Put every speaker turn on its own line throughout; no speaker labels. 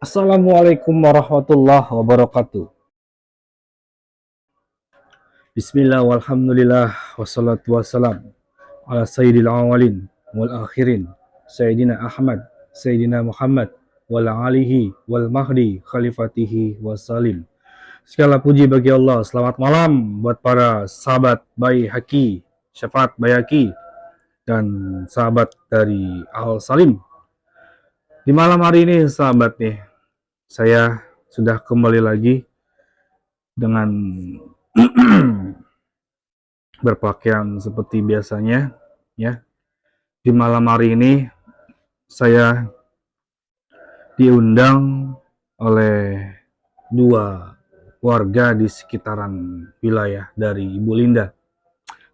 Assalamualaikum warahmatullahi wabarakatuh. Bismillah walhamdulillah wassalatu wassalam ala sayyidil awalin wal akhirin Sayyidina Ahmad, Sayyidina Muhammad wal alihi wal mahdi khalifatihi wassalim. Segala puji bagi Allah. Selamat malam buat para sahabat Bayi Haki, Syafaat Bayaki, dan sahabat dari Al Salim. Di malam hari ini sahabat nih, saya sudah kembali lagi dengan berpakaian seperti biasanya ya. Di malam hari ini saya diundang oleh dua warga di sekitaran wilayah dari Ibu Linda.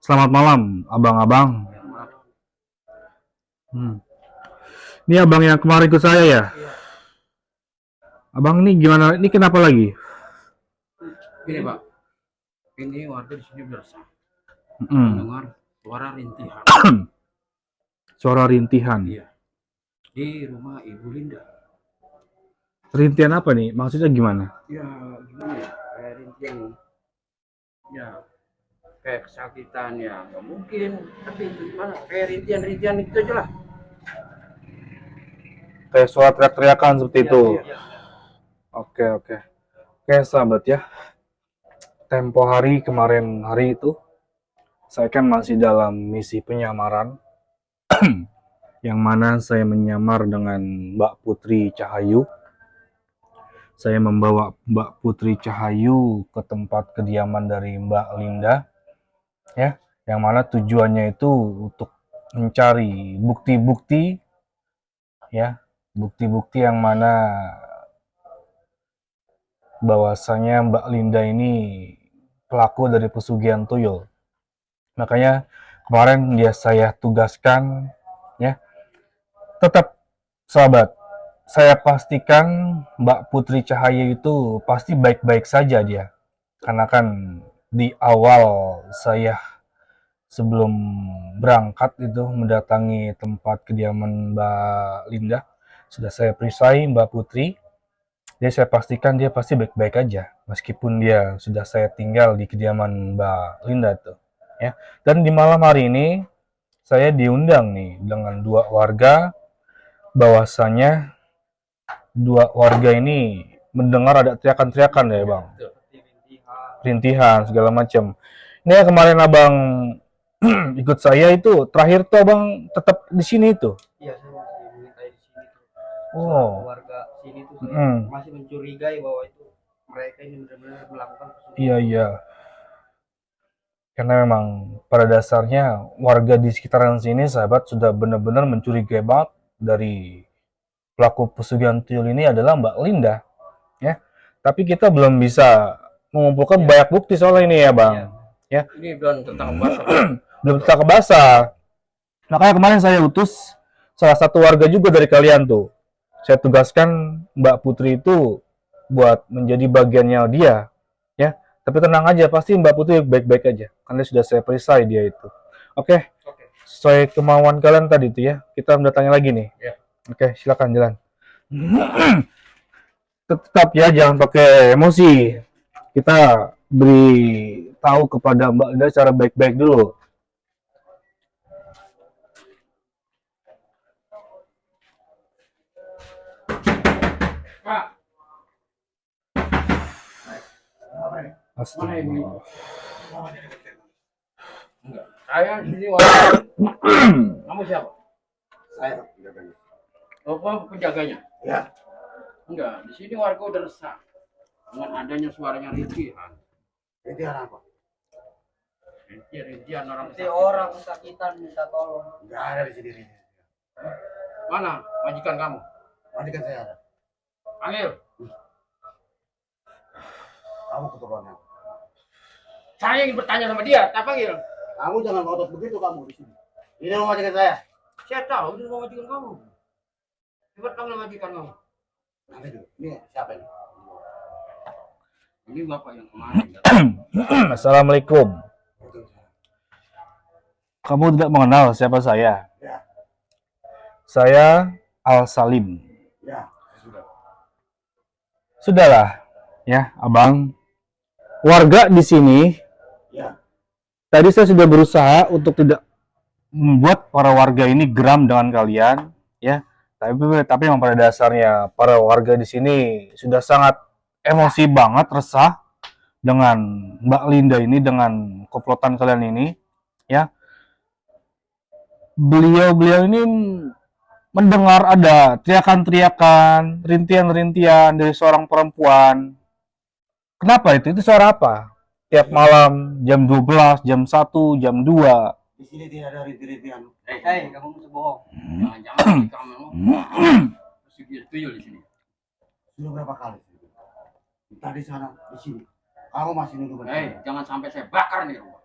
Selamat malam abang-abang. Ini abang yang kemarin ikut saya ya? Abang ini gimana? Ini kenapa lagi?
Gini Pak, ini warga di sini beresah mendengar suara rintihan.
Suara rintihan.
Iya. Di rumah Ibu Linda.
Rintihan apa nih? Maksudnya gimana?
Ya gimana ya? Kayak rintihan. Ya kayak kesakitan ya nggak mungkin. Tapi gimana? Kayak rintihan itu aja lah.
Kayak suara teriak-teriakan seperti itu.
Iya.
Oke sahabat ya. Tempo hari kemarin hari itu saya kan masih dalam misi penyamaran yang mana saya menyamar dengan Mbak Putri Cahayu. Saya membawa Mbak Putri Cahayu ke tempat kediaman dari Mbak Linda ya, yang mana tujuannya itu untuk mencari bukti-bukti ya, bukti-bukti yang mana bahwasanya Mbak Linda ini pelaku dari pesugihan tuyul. Makanya kemarin saya tugaskan ya. Tetap sahabat, saya pastikan Mbak Putri Cahaya itu pasti baik-baik saja dia. Karena kan di awal saya sebelum berangkat itu mendatangi tempat kediaman Mbak Linda, sudah saya perisai Mbak Putri. Jadi saya pastikan dia pasti baik-baik aja, meskipun dia sudah saya tinggal di kediaman Mbak Linda tuh, ya. Dan di malam hari ini saya diundang nih dengan dua warga, bahwasanya dua warga ini mendengar ada teriakan-teriakan ya bang, rintihan segala macam. Ini yang kemarin abang ikut saya itu terakhir tuh abang tetap di sini itu.
Iya, saya masih mengintai di sini tuh.
Oh.
Warga sini tuh masih mencurigai bahwa itu mereka ini benar-benar melakukan pesugihan.
Iya. Karena memang pada dasarnya warga di sekitaran sini sahabat sudah benar-benar mencurigai banget dari pelaku pesugihan tuyul ini adalah Mbak Linda ya. Tapi kita belum bisa mengumpulkan banyak bukti soal ini ya bang ya.
Ini belum tertangkap basah.
Belum tertangkap basah. Makanya kemarin saya utus salah satu warga juga dari kalian tuh. Saya tugaskan Mbak Putri itu buat menjadi bagiannya dia, ya. Tapi tenang aja, pasti Mbak Putri baik-baik aja. Karena sudah saya perisai dia itu. Oke. Sesuai kemauan kalian tadi tuh ya. Kita mendatangi lagi nih.
Ya.
Oke, silakan jalan. Tetap ya, jangan pakai emosi. Kita beri tahu kepada Mbak Linda secara baik-baik dulu.
Pak.
Astagfirullah.
Enggak. Saya sini warga. Kamu siapa?
Saya penjaganya.
Oh, kamu penjaganya?
Ya.
Enggak, di sini warga udah resah dengan adanya suaranya rintihan.
Rintihan apa?
Rintihan orang
kesakitan minta tolong.
Enggak ada di sini rintihan.
Mana majikan kamu?
Majikan saya ada.
Panggil.
Kamu keturunannya.
Saya ingin bertanya sama dia, tak panggil.
Kamu jangan ngotot begitu kamu di sini. Ini rumah majikan saya.
Saya tahu ini rumah majikan kamu. Coba panggil majikan kamu.
Nanti dulu. Ini siapa ini?
Ini bapak yang kemarin.
Assalamualaikum. Kamu tidak mengenal siapa saya?
Ya.
Saya Al Salim.
Ya, sudah.
Sudahlah, ya, Abang. Warga di sini,
Ya.
tadi saya sudah berusaha untuk tidak membuat para warga ini geram dengan kalian, ya. Tapi memang pada dasarnya para warga di sini sudah sangat emosi banget, resah dengan Mbak Linda ini, dengan komplotan kalian ini, ya. Beliau ini mendengar ada teriakan-teriakan, rintian-rintian dari seorang perempuan. Kenapa itu? Itu suara apa? Tiap malam, jam 12, jam 1, jam 2.
Di sini tidak ada rinti-rintian.
Hei, kamu musuh bohong.
Jangan kamu pesugihan tuyul di sini.
Sudah berapa kali? Tadi sana, di sini. Kamu masih nuduh benar.
Hei, jangan sampai saya bakar nih rumah.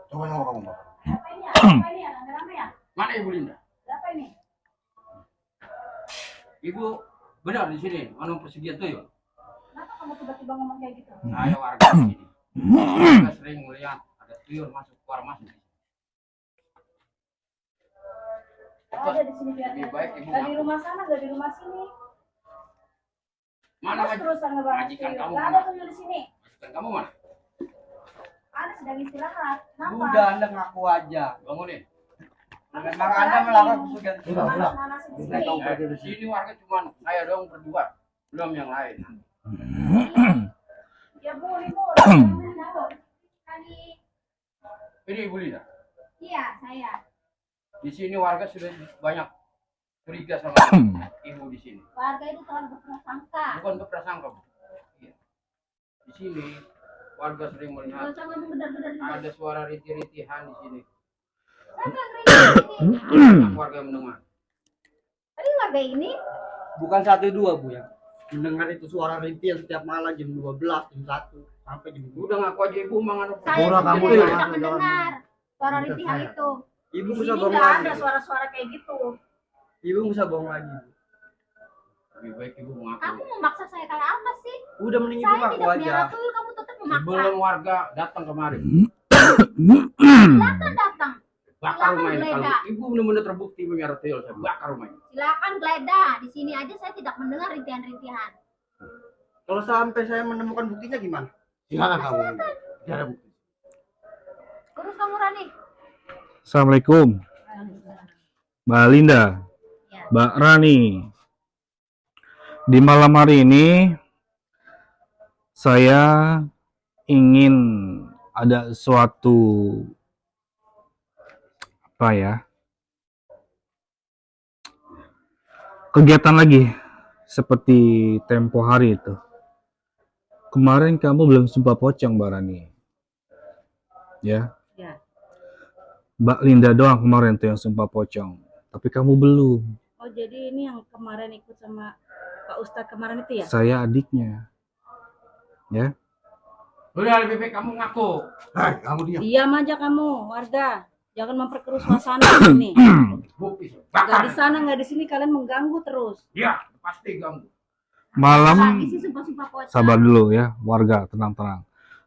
Coba kamu bakar.
Apa ini ya? Apa ini ya? Rame-rame ya?
Mana Ibu Linda?
Berapa ini?
Ibu benar di sini, anu pesugihan tuyul.
Kenapa kamu tiba-tiba ngomong kayak gitu?
Saya warga di sini. Saya sering melihat ada tuyul masuk keluar masuk.
Oh, ada di sini biar
Lebih baik ibu
Gak di
ngaku.
rumah sana, gak di rumah sini.
Mana
Terus-terusan ngebahas
majikan
tuyul.
kamu
Gak
mana?
ada tuyul di sini.
Majikan kamu mana?
Ada sedang istirahat. Kenapa?
Udah, Anda ngaku aja.
Bangunin.
Memang Anda melakukan pesugihan tuyul.
Udah.
Mana sih di
Udah
sini?
tahu pergi di
Di
sini.
sini warga cuma saya doang berdua, belum yang lain.
Ya bu, ini bu. Tadi.
Ini Ibu Linda.
Iya, saya.
Di sini warga sudah banyak curiga sama ibu di sini.
Warga itu telah berprasangka.
Bukan berprasangka, Bu. Iya. Di sini warga sering
Gak
melihat
usah ngomong benar-benar.
ada suara rinti-rintihan di sini.
Siapa yang ngeritik di sini?
Banyak warga yang mendengar.
Tadi warga ini.
Bukan 1-2, Bu ya. Mendengar itu suara rintian setiap malam jam 12, jam 1 sampai jam 2.
Udah ngaku aja ibu mangan.
Saya
Murah kamu
sendiri
ya,
tidak
jangan-
mendengar suara
jangan
rintihan
saya.
itu.
Ibu
Di
bisa
sini
bohong
nggak
lagi.
ada suara-suara kayak gitu.
Ibu bisa bohong lagi.
Lebih baik ibu mengaku.
Kamu memaksa saya kayak apa sih?
Udah mending ibu
Saya
ngaku
tidak
aja.
merah tuyul, kamu tetap memaksa.
Sebelum warga datang kemari,
Silakan datang.
bakar
Silakan
rumah ini. Kalau
geledah.
ibu benar-benar terbukti menyerah tuyul, saya bakar rumah ini.
Silakan geledah. Di sini aja saya tidak mendengar rintihan-rintihan.
Kalau sampai saya menemukan buktinya gimana?
Silakan kamu. Tidak ada bukti.
Urus kamu Rani.
Assalamualaikum, Mbak Linda,
Ya.
Mbak Rani. Di malam hari ini saya ingin ada suatu apa ya? Kegiatan lagi seperti tempo hari itu. Kemarin kamu belum sumpah pocong, Mbak Rani. Ya.
Ya.
Mbak Linda doang kemarin tuh yang sumpah pocong. Tapi kamu belum.
Oh jadi ini yang kemarin ikut sama Pak Ustadz kemarin itu ya?
Saya adiknya. Ya.
Udah lebih baik kamu ngaku.
Hei, kamu diam.
Diam aja kamu warga. Jangan memperkeruh suasana di sini.
Bukti.
Nggak
Bakar.
di sana nggak di sini kalian mengganggu terus.
Ya, pasti ganggu.
Malam
Lagi sih sumpah-sumpah pocong.
sabar dulu ya, warga, tenang-tenang.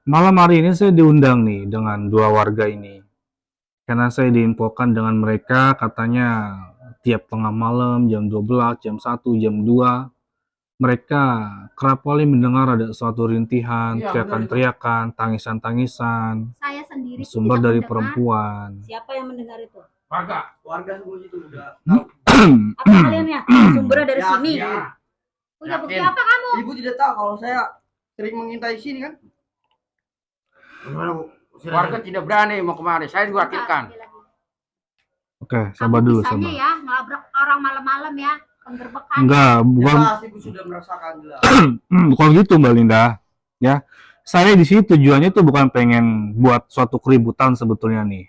Malam hari ini saya diundang nih dengan dua warga ini. Karena saya diinfokan dengan mereka katanya tiap tengah malam jam 12, jam 1, jam 2 mereka kerap kali mendengar ada suatu rintihan,
Iya,
teriakan-teriakan, tangisan-tangisan,
Saya sendiri
sumber
tidak
dari
mendengar.
perempuan.
Siapa yang mendengar itu?
Warga.
Warga semua itu udah
Apa kalian ya? Sumbernya dari
Ya,
sini.
Ya.
Punya bukti
Yakin.
apa kamu?
Ibu tidak tahu kalau saya sering mengintai sini kan?
Gimana, Bu? Silakan.
Warga tidak berani mau kemari. Saya diwakilkan.
Oke, sabar dulu,
Bisanya
sabar.
ya ngelabrak orang malam-malam ya, penggerbekan.
Enggak, bukan
Jelas ibu sudah merasakan jelas.
bukan gitu Mbak Linda. Ya, saya di sini tujuannya tuh bukan pengen buat suatu keributan sebetulnya nih.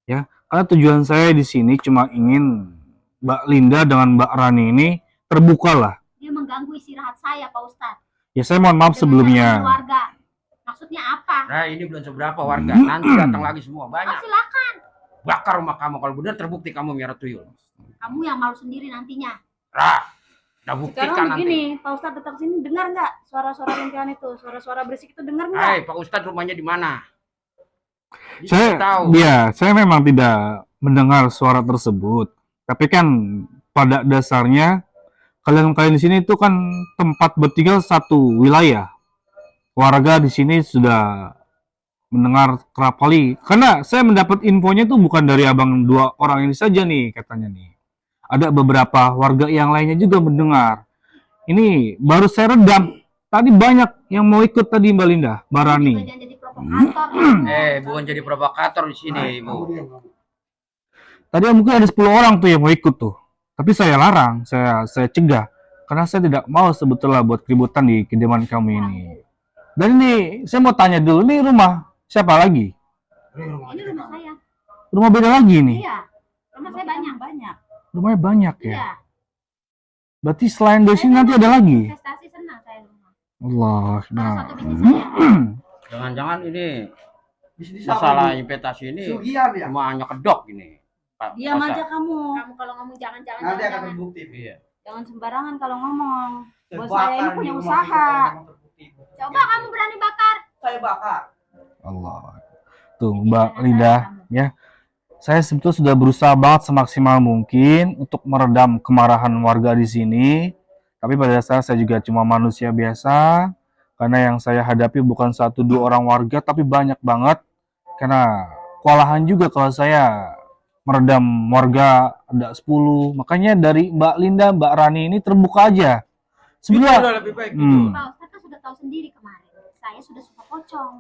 Ya, karena tujuan saya di sini cuma ingin Mbak Linda dengan Mbak Rani ini terbuka lah.
Dia mengganggu istirahat saya, Pak Ustadz.
Ya saya mohon maaf
Dengan
sebelumnya.
datang keluarga. Maksudnya apa?
Nah, ini belum seberapa warga. Nanti datang lagi semua
Oh,
banyak.
silakan.
Bakar rumah kamu kalau benar terbukti kamu miara tuyul.
Kamu yang malu sendiri nantinya.
Nah, udah buktikan
Sekarang
nanti.
begini, Pak Ustadz datang sini dengar nggak suara-suara rintihan itu, suara-suara berisik itu dengar nggak?
Hai, Pak Ustadz rumahnya di mana? Dia
Saya
tidak tahu.
ya, saya memang tidak mendengar suara tersebut. Tapi kan pada dasarnya kalian di sini itu kan tempat bertinggal satu wilayah. Warga di sini sudah mendengar kerap kali. Karena saya mendapat infonya itu bukan dari abang dua orang ini saja nih katanya nih. Ada beberapa warga yang lainnya juga mendengar. Ini baru saya redam. Tadi banyak yang mau ikut tadi Mbak Linda, Mbak Rani.
Jangan jadi provokator.
Bukan jadi provokator di sini, Bu.
Tadi mungkin ada 10 orang tuh yang mau ikut tuh. Tapi saya larang, saya cegah. Karena saya tidak mau sebetulnya buat keributan di kediaman kami ini. Dan ini saya mau tanya dulu, ini rumah siapa lagi?
Ini rumah saya.
Rumah beda lagi nih.
Iya. Rumah saya banyak.
Rumahnya banyak ya.
Iya.
Berarti selain dari sini nanti ada lagi.
Investasi senang saya rumah.
Allah.
Salah
Nah.
satu bisnis saya.
Jangan-jangan ini
Bisnis
masalah
apa ini?
investasi ini
Sugihan ya.
semuanya kedok ini. Pak
Diam
Ustaz.
aja kamu. Kamu kalau ngomong jangan-jangan.
Nanti akan
Jangan,
terbukti.
Iya.
jangan sembarangan kalau ngomong. Bos
Terbakar
saya ini
di
punya
rumah
usaha.
kita, memang terbukti.
Coba kamu berani bakar.
Saya bakar.
Allah. Tuh
Jadi
Mbak
jangan
Linda
salah kamu.
ya. Saya sebetulnya sudah berusaha banget semaksimal mungkin untuk meredam kemarahan warga di sini. Tapi pada dasarnya saya juga cuma manusia biasa. Karena yang saya hadapi bukan 1-2 orang warga, tapi banyak banget. Karena kewalahan juga kalau saya meredam warga ada 10. Makanya dari Mbak Linda, Mbak Rani ini terbuka aja.
Itu
Sebenarnya,
udah lebih baik gitu.
Pak Ustadz kan sudah tahu sendiri kemarin. Saya sudah suka pocong.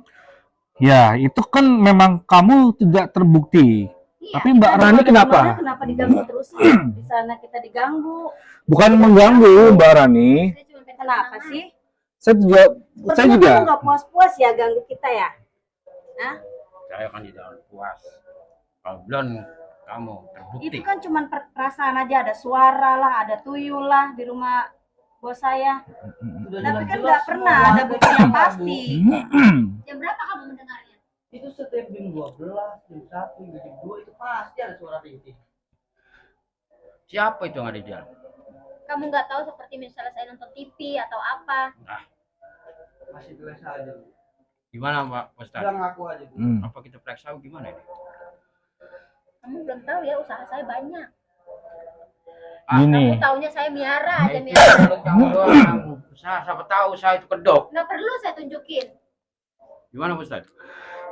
ya itu kan memang kamu tidak terbukti.
Iya.
Tapi Mbak
Kita
Rani
di
kenapa?
mana kenapa diganggu terus? Di sana kita diganggu.
Bukan mengganggu Mbak Rani.
Saya cuma pengen
Kenapa
tenangan.
sih?
Saya
Sepertinya
juga
kamu nggak puas-puas ya ganggu kita ya?
Saya kan tidak puas. Kalau belum kamu terbukti.
Itu kan cuma perasaan aja, ada suara lah, ada tuyul lah di rumah bos saya.
Sudah
Tapi kan
jelas-jelas
nggak pernah
semua
ada
warga
bukti yang
cerita, Bu.
pasti.
Jam berapa kamu mendengarnya?
Itu setiap jam 12, jam 1, hingga jam 2 itu pasti ada suara rintik.
Siapa itu yang ada di dalam?
Kamu nggak tahu seperti misalnya saya nonton TV atau apa?
Masih tulis aja. Bu.
Gimana Pak Ustaz?
Bilang ngaku aja. Bu.
Apa kita periksa gimana ini?
Kamu belum tahu ya usaha saya banyak.
Gini,
Kamu taunya saya miara aja
Itu
miara.
kalau kamu doang. Siapa tahu saya itu kedok.
Nggak perlu saya tunjukin.
Gimana Pak Ustaz?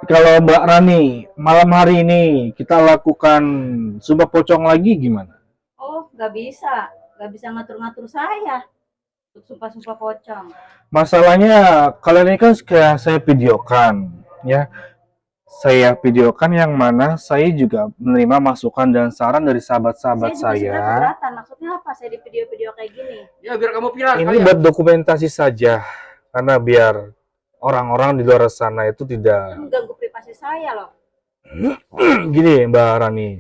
kalau Mbak Rani malam hari ini kita lakukan sumpah pocong lagi gimana?
Oh, nggak bisa ngatur-ngatur saya untuk sumpah-sumpah pocong.
Masalahnya kalian ini kan kayak saya videokan, ya. Saya videokan yang mana saya juga menerima masukan dan saran dari sahabat-sahabat
Juga sebenarnya
saya.
keberatan. Maksudnya apa saya di video-video kayak gini?
Ya biar kamu viral
Ini
sekalian.
buat dokumentasi saja, karena biar orang-orang di luar sana itu
Itu
tidak
mengganggu privasi saya loh.
gini Mbak Rani.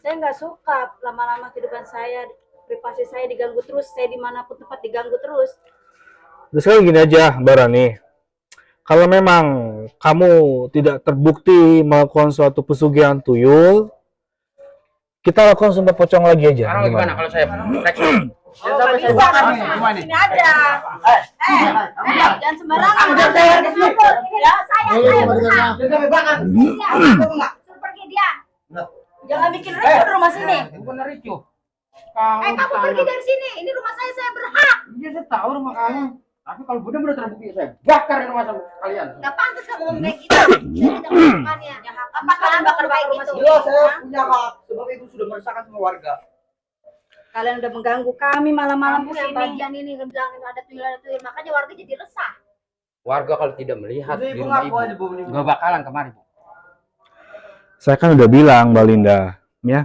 Saya nggak suka lama-lama kehidupan saya, privasi saya diganggu terus. Saya dimanapun tempat diganggu terus.
Terus sekarang gini aja Mbak Rani, kalau memang kamu tidak terbukti melakukan suatu pesugihan tuyul, kita lakukan sumpah pocong lagi aja.
Sekarang gimana kalau saya periksa?
Ya, sampai saya bakar nih, gimana nih?
Sini aja. Jangan sembarangan.
Kamu jangan saya di sini.
Ya, saya.
Dia sampai bakar. Kamu nggak?
Suruh pergi dia.
Jangan bikin ricu di rumah sini.
Bukan ricu.
Kamu pergi dari sini. Ini rumah saya berhak.
Iya saya tahu rumah kamu. Tapi kalau benar-benar terbukti saya bakar rumah sama kalian.
Gak pantas kamu ngomong kayak gitu. Saya tidak melakukannya.
Apa kalian bakar-bakar rumah sini?
Jelas saya punya hak sebab ibu sudah meresahkan semua warga.
Kalian udah mengganggu kami malam-malam
Kamu yang
kesini.
bagian ini bilang ada tuyul. Makanya warga jadi resah.
Warga kalau tidak melihat
Jadi
di
ibu
rumah
ngaku
ibu,
aja Bu.
nggak bakalan kemari Bu.
Saya kan udah bilang Mbak Linda, ya.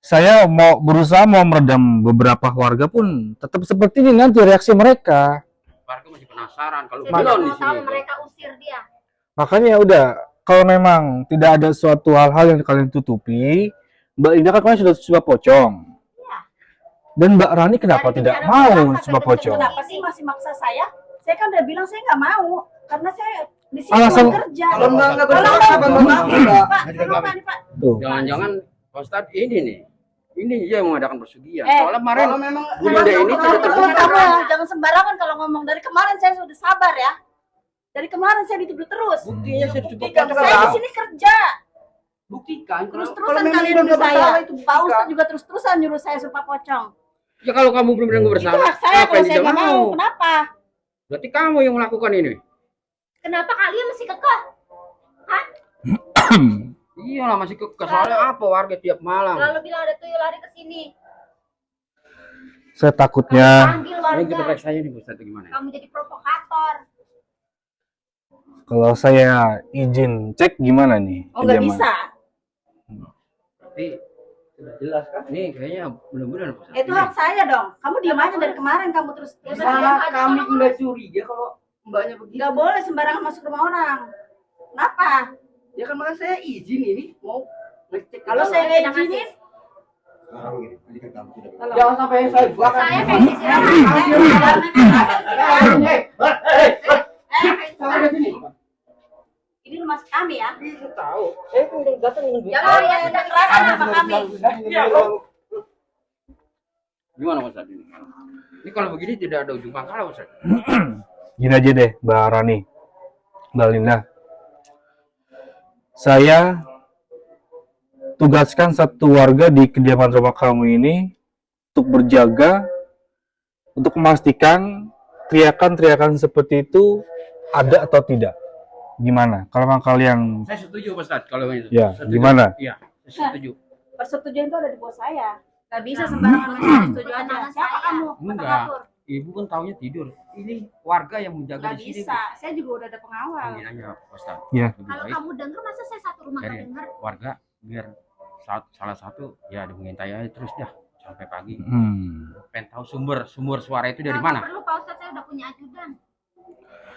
Saya mau berusaha meredam beberapa warga pun tetap seperti ini nanti reaksi mereka.
Warga masih penasaran kalau
Saya
belum
tidak
di
mau
sini.
tahu
itu.
mereka usir dia.
Makanya udah, kalau memang tidak ada suatu hal-hal yang kalian tutupi, Mbak Linda kan kalian sudah pocong. Dan Mbak Rani kenapa
Dari
tidak
bicara
mau
berasa
sumpah
sampai
pocong?
Kenapa sih masih maksa saya? Saya kan udah bilang saya nggak mau. Karena saya di sini
Alasan-
cuma kerja.
Kalau nggak bersalah
Kalau
kenapa
nggak-
mengaku Mbak?
Pak, tolong Pak, nih, Pak.
Tuh.
Jangan-jangan Pak Ustadz ini nih. Ini dia yang mengadakan persugihan.
Eh,
Soalnya kemarin
Kalau memang
Bu Linda ini sudah terbukti.
Kamu jangan sembarangan kalau ngomong. Dari kemarin saya sudah sabar ya. Dari kemarin saya dituduh terus.
buktinya sudah cukup
Buktikan
kan
saya di sini kerja.
Buktikan.
Terus-terusan
Kalau memang
kalian
udah
nuduh saya.
bersalah itu
Pak
buktikan.
Ustadz juga terus-terusan nyuruh saya sumpah pocong.
Ya kalau kamu belum bilang
Itu
bersalah,
hak saya
apa
kalau
yang
saya
dia
nggak mau. Kenapa?
Berarti kamu yang melakukan ini.
Kenapa kalian masih kekeh?
Iyalah masih soalnya apa warga tiap malam.
Selalu bilang ada tuyul lari ke sini.
Saya takutnya
Panggil
Ayo kita
warga.
periksa aja nih Bu Ustadz gimana.
Kamu jadi provokator.
kalau saya izin cek gimana nih?
Oh, nggak
kediaman?
bisa.
Tapi
Sudah jelas kan?
ini kayaknya benar-benar Bu Ustadz.
Itu hak saya dong. Kamu diam aja dari kemarin kamu terus.
Ya,
terus
Mas.
aja.
Malah kami nggak curiga kalau mbaknya begitu.
Nggak boleh sembarangan masuk rumah orang. Kenapa?
Ya kan makanya saya izin ini mau ngecek.
Kalau saya nggak izinin,
Sekarang begini, tadi kan kamu tidak
kalau
jangan sampai saya buka.
Saya kayak di sini.
ini rumah kami ya.
Bisa tahu. Saya pun udah datang dengan
Jangan ya,
Sudah kerasan sama kami.
Gimana Mas Ustadz ini? Ini kalau begini tidak ada ujung pangkal Mas Ustadz.
Gini aja deh, Mbak Rani, Mbak Linda. Saya tugaskan satu warga di kediaman rumah kamu ini untuk berjaga, untuk memastikan teriakan-teriakan seperti itu ada atau tidak. Gimana? Kalau memang kalian,
Saya setuju Mas Ustadz kalau itu.
Ya,
Setuju.
gimana?
Iya, saya setuju.
Persetujuan itu ada di bawah saya. Gak bisa sembarangan masuk setuju aja. Siapa kamu?
Enggak.
Pengatur.
Ibu kan taunya tidur. Ini warga yang menjaga
Gak
di sini.
bisa. Saya juga udah ada pengawal.
Panggil aja Pak Ustadz.
Ya.
Lebih
Kalau
baik
kamu denger masa saya satu rumah gak
dari
denger?
warga biar salah satu ya mengintai aja terus dah sampai pagi. Pengen tahu sumber suara itu dari
Nggak
mana?
perlu Pak Ustadz, saya udah punya ajudan.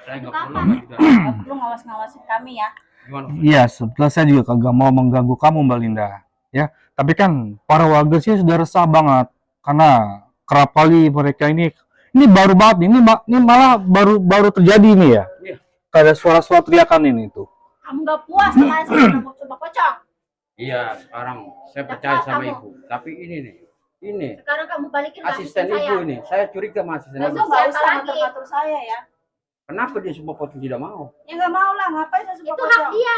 Saya nggak
Apa?
perlu Mbak, juga.
Gak perlu ngawas-ngawasin kami ya.
Gimana?
Iya, sebetulnya saya juga kagak mau mengganggu kamu, Mbak Linda. Ya, tapi kan para warga sih sudah resah banget karena kerap kali mereka ini baru banget nih, ini malah baru terjadi nih ya.
Iya.
Ada suara-suara teriakan ini tuh.
Kamu gak puas sama saya udah coba pocong.
Iya, sekarang saya percaya
Cepat
sama
kamu.
ibu. Tapi ini nih, ini
Sekarang kamu balikin ke
asisten
saya.
ibu ini. Saya curiga sama asisten
Besok
ibu.
gak
Siapa
usah
lagi?
ngatur-ngatur saya ya.
Kenapa dia semua potong tidak mau?
Ya gak mau lah. Ngapain saya suka
Itu hak
pocong?
dia.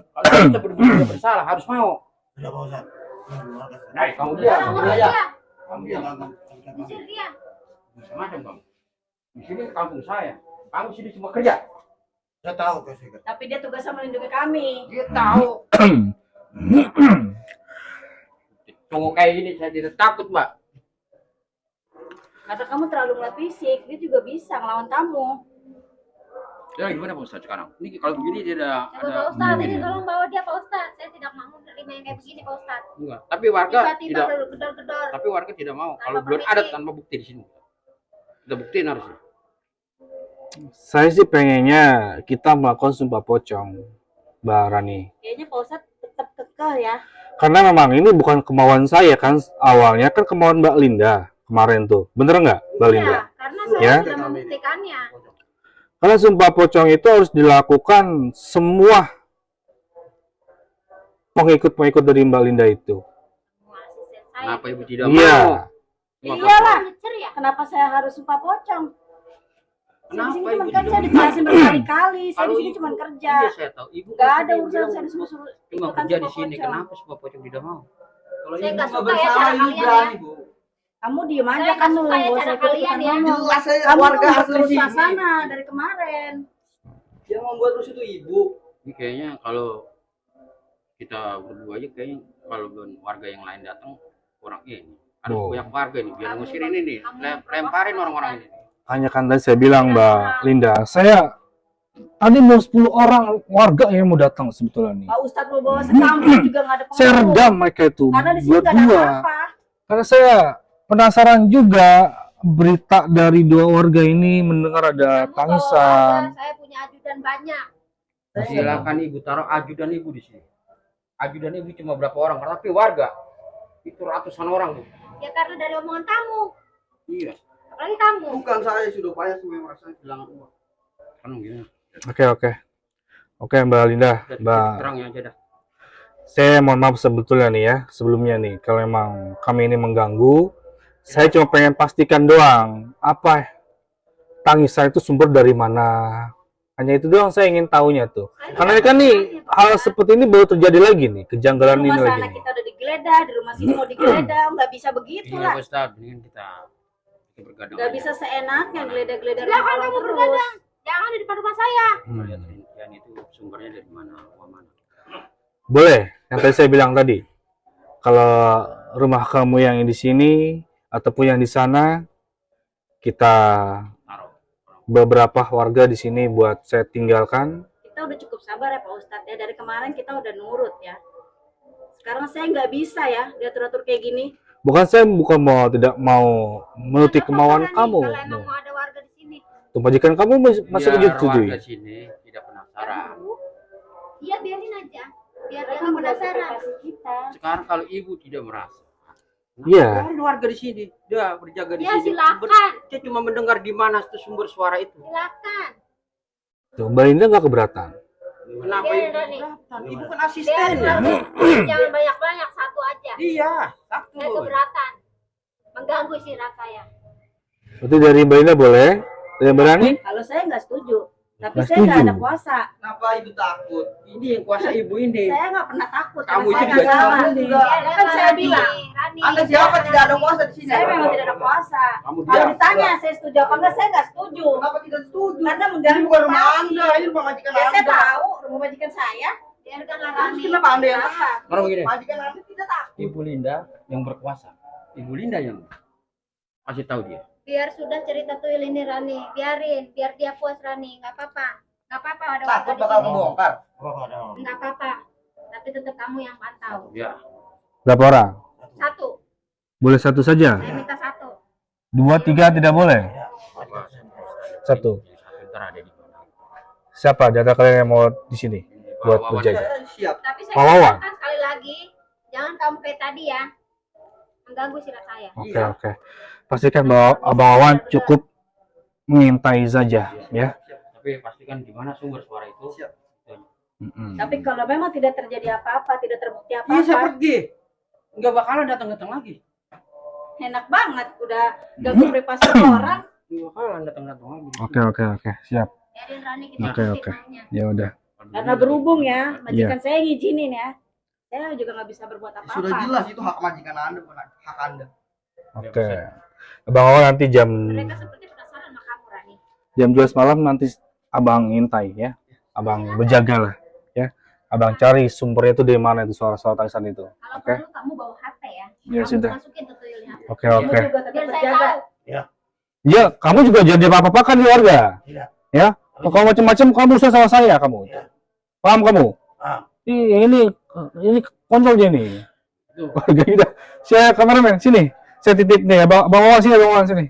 Kalau kita benar-benar bersalah harus mau.
Sudah Pak Ustadz.
Nah, kamu dia,
Orang
kamu
orang
dia,
dia.
kamu dia.
Usir dia.
Macam kamu. Di sini kampung saya. Kamu sini cuma kerja.
Saya tahu kok saya.
Tapi dia tugasnya melindungi kami.
Dia tahu. Tunggu kayak gini saya tidak takut mbak.
Kata kamu terlalu ngeliat fisik. Dia juga bisa ngelawan kamu.
Ya gimana Pak Ustadz sekarang? Ini kalau begini tidak
Coba
ada.
Pak Ustadz, ini tolong bawa dia Pak Ustadz. Saya tidak mau menerima yang kayak begini Pak Ustadz.
Enggak. Tapi warga
Tiba-tiba
tidak.
gedor-gedor.
Tapi warga tidak mau.
Tanpa
Kalau belum
permisi.
ada tanpa bukti di sini. Kita buktiin harusnya.
Saya sih pengennya kita melakukan sumpah pocong, Mbak Rani.
Kayaknya Pak Ustadz tetap kekeh ya.
Karena memang ini bukan kemauan saya kan, awalnya kan kemauan Mbak Linda kemarin tuh. Bener nggak, Mbak Linda?
Iya, karena saya
Ya.
sudah membuktikannya.
Karena sumpah pocong itu harus dilakukan semua pengikut-pengikut dari Mbak Linda itu.
Semua asisten saya.
Kenapa ibu tidak
Iya.
mau? Cuma
Iyalah.
Nyecer ya?
Kenapa saya harus sumpah pocong? Saya di sini
Kenapa
cuma
ibu
kan
tidak
saya
mau?
dijelasin berkali-kali. Saya
Kalau
di sini
ibu-
cuma kerja.
Iya saya tahu. Ibu
Gak
kan
ada
tadi
urusan
bilang
saya disuruh-suruh
cuma
ikutan
kerja di
sumpah
sini.
pocong.
Kenapa semua pocong tidak mau?
Kalau
Saya
ibu
nggak
nggak
suka ya
bersalah,
cara
ibu
kalian
berani,
ya.
Bu.
Kamu diem aja
Saya
kan
nggak
lu.
suka ya
Gak usah
cara
ikut-ikutan
kalian ya.
ngomong.
Jelas saya
Kamu
warga
tuh
asli
terus
sini.
suasana dari kemarin.
Yang membuat rusuh itu ibu.
Ini kayaknya kalau kita berdua aja kayaknya kalau warga yang lain datang kurang ini. Harus
Oh.
banyak warga nih biar
Kamu
ngusir
bang-
ini nih.
kamu
Lemparin
bang-
orang-orang ini.
Hanya kan tadi saya bilang Mbak Linda, saya tadi mau 10 orang warga yang mau datang sebetulnya nih.
Pak Ustadz mau bawa sekampung juga gak ada pengaruh.
Saya redam mereka itu
Karena di sini gak ada
berdua.
apa-apa.
Karena saya penasaran juga berita dari dua warga ini mendengar ada
Kamu bawa
tangisan.
warga, saya punya ajudan banyak.
Silakan ibu taruh ajudan ibu di sini. Ajudan ibu cuma berapa orang, tapi warga itu ratusan orang bu.
Ya karena dari omongan kamu.
Iya.
Apalagi kamu.
Bukan saya sudah banyak semua yang merasa kehilangan uang.
Kan gimana?
Oke Mbak Linda,
Udah
Mbak.
terang ya aja dah.
Saya mohon maaf sebetulnya nih ya, sebelumnya nih, kalau memang kami ini mengganggu, saya cuma pengen pastikan doang, apa tangisan itu sumber dari mana, Hanya itu doang saya ingin tahunya tuh. Karena ini kan nih hal seperti ini baru terjadi lagi nih,
Di
kejanggalan ini
rumah
lagi
sana
nih.
kita udah digeledah, di rumah sini mau digeledah, nggak bisa begitu
Iya
lah.
Pak Ustadz, mendingan kita bergadang.
Nggak bisa seenaknya geledah-geledah rumah
Silakan
orang
kamu
terus.
bergadang. Jangan di depan rumah saya.
Kita lihat rincian itu sumbernya dari mana, uang mana.
Boleh, yang tadi saya bilang tadi. Kalau rumah kamu yang di sini ataupun yang di sana, kita
Taruh.
beberapa warga di sini buat saya tinggalkan.
Kita udah cukup sabar ya Pak Ustadz ya. Dari kemarin kita udah nurut ya. Sekarang saya nggak bisa ya diatur-atur kayak gini.
Bukan tidak mau menuruti kemauan
Nih,
kamu.
Kalau emang mau ada warga di sini.
Tuh, majikan kamu masih
Biar
menyetujui.
warga sini tidak penasaran.
Iya biarin aja. Biar dia
Mereka
nggak
mengganggu
penasaran.
privasi kita.
Sekarang kalau ibu tidak merasa,
Iya.
ada warga di sini, dia berjaga di
Ya
sini.
silakan.
Dia cuma mendengar di mana itu sumber suara itu.
Silakan.
Tuh, Mbak Linda nggak keberatan.
Kenapa
Biarin,
ibu
Rani.
keberatan? Ibu kan
Biarin
asistennya.
Rani. Jangan banyak-banyak, satu aja.
Iya, satu.
Saya keberatan. Mengganggu istirahat saya.
Berarti dari Mbak Linda boleh? Dari Mbak Rani?
Kalau saya nggak setuju. Tapi
Nggak
saya nggak
setuju.
ada kuasa.
Kenapa ibu takut?
Ini yang kuasa ibu ini.
Saya nggak pernah takut.
Kamu
karena saya
juga
nggak salah.
jangan.
Juga.
Ya, kan saya bilang.
Rani.
Anda siapa tidak ada kuasa di sini?
Saya memang tidak ada kuasa.
Kamu
Kalau
diam.
ditanya saya setuju apa enggak, saya nggak setuju.
Kenapa tidak setuju?
Karena
Ini
mengganggu
bukan rumah
privasi.
Anda, ini rumah majikan
Ya, saya
Anda.
tahu rumah majikan saya.
Biarkanlah
Terus
Rani.
kenapa Anda yang
Kenapa?
Orang begini,
majikan Anda tidak takut?
Ibu Linda yang berkuasa. Ibu Linda yang kasih tahu dia.
Biar sudah cerita tuyul ini Rani. Biarin. Biar dia puas Rani. Nggak apa-apa. Nggak apa-apa ada warga
Takut
di
bakal
sini.
membongkar.
Oh, ada.
Nggak apa-apa. Tapi tetap kamu yang pantau.
Ya.
Berapa orang?
Satu.
Boleh satu saja.
Saya minta satu.
2, 3 tidak boleh. Satu.
Ntar ada di mana.
Siapa di antara kalian yang mau di sini buat
Wawan.
berjaga?
Siap.
Tapi saya
Pak Wawan.
katakan sekali lagi. Jangan kamu kayak tadi ya. Mengganggu istirahat saya.
Oke, oke. Pastikan bahwa Abang Wawan cukup mengintai saja, ya.
Tapi pastikan di mana sumber suara itu.
Siap.
Mm-mm.
Tapi kalau memang tidak terjadi apa-apa, tidak terbukti
Iya, saya
apa-apa,
pergi. Nggak bakalan datang-datang lagi.
enak banget. Udah ganggu privasi orang.
Nggak bakalan datang-datang lagi.
Oke, siap.
Biarin Rani kita
Oke,
ikutin
oke.
maunya.
Ya udah.
Karena berhubung ya,
Iya.
majikan saya ngizinin ya. Saya juga nggak bisa berbuat apa-apa.
Sudah jelas itu hak majikan Anda, bukan hak Anda.
Oke. Abang Wawan nanti jam
Mereka seperti penasaran sama kamu Rani.
jam 12 malam nanti Abang intai ya. Abang berjaga lah ya. Abang cari sumbernya itu dari mana itu suara-suara tangisan itu.
Kalau
Oke.
perlu kamu bawa HP ya.
Ya
Kamu
sudah.
masukin tuh tuyulnya.
Oke,
Kamu
oke.
juga tetap
Biar saya
berjaga.
tahu.
Ya, kamu juga jangan apa-apa kan di warga.
Tidak.
Ya. Kalau macam-macam kamu usah sama saya kamu. Paham kamu?
Ah.
Ini konsolnya nih.
Tuh.
Warga kita. Saya kameramen sini. Saya titip nih, Bang Wawan sini, Bang Wawan sini.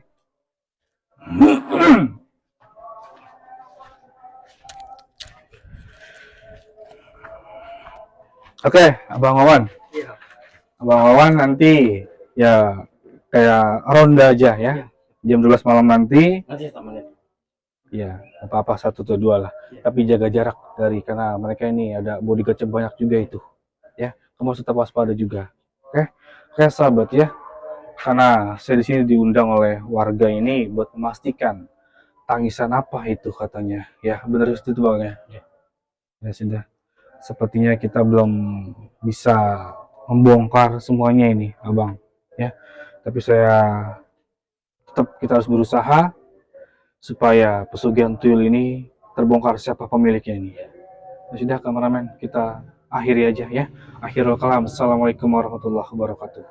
Oke, Abang Wawan.
Iya.
Abang Wawan nanti ya kayak ronda aja ya. Jam 12 malam nanti
Nanti tak menit.
ya apa-apa 1 atau 2 lah. Tapi jaga jarak dari karena mereka ini ada bodyguard banyak juga itu. Ya, kamu harus tetap waspada juga. Oke. Oke, sahabat ya. Karena saya di sini diundang oleh warga ini buat memastikan tangisan apa itu katanya. Ya, benar itu Bang ya. Ya sudah. Sepertinya kita belum bisa membongkar semuanya ini, Abang. Ya. Tapi kita harus berusaha supaya pesugihan tuyul ini terbongkar siapa pemiliknya ini. Ya sudah, kameramen, kita akhiri aja ya. Akhirul kalam. Assalamualaikum warahmatullahi wabarakatuh.